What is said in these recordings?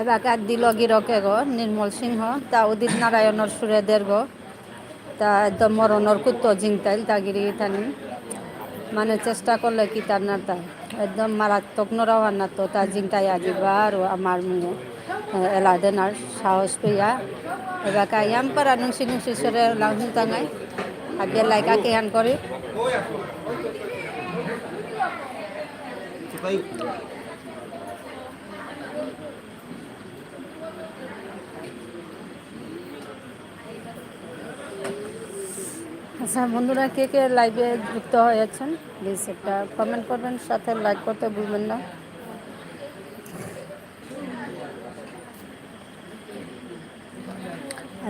এলাকার দিলগিরকে গো নির্মল সিংহ তা উদিত নারায়ণর সুরে দের্গ তা একদম মরণর কুত্ত জিংতাইল তাগিরি থানি মানে চেষ্টা করলে কি তার না তা একদম মারাত্মক নরাওয়ার না তো তা জিংটাই আজিবা আর আমার মুয়ে এলাদেন আর সাহস পেয়া এলাকা ইয়াম পারা নুংসি নুংসি সরে লাউন তাঙাই আর বেলাইকা কেহান করে আচ্ছা বন্ধুরা কে কে লাইভে যুক্ত হয়েছেন প্লিজ একটা কমেন্ট করবেন সাথে লাইক করতে ভুলবেন না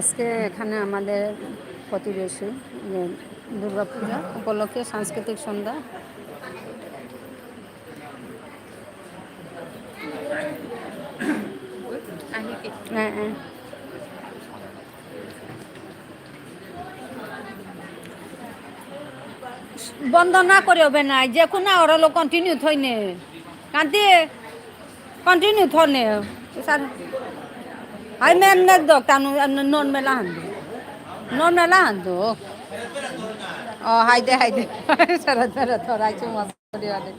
আজকে এখানে আমাদের প্রতিবেশী যে দুর্গাপূজা উপলক্ষে সাংস্কৃতিক সন্ধ্যা। হ্যাঁ হ্যাঁ বন্ধ না করে হবে না যে কোনো ওর হলো কন্টিনিউ থইনে কান্তি কন্টিনিউ থনে স্যার হাই ম্যাম নেক দক তানু নন মেলা হান্দু নন মেলা হান্দু ও হাই দে সারা ধরা ধরাইছো মাছ করিয়ালে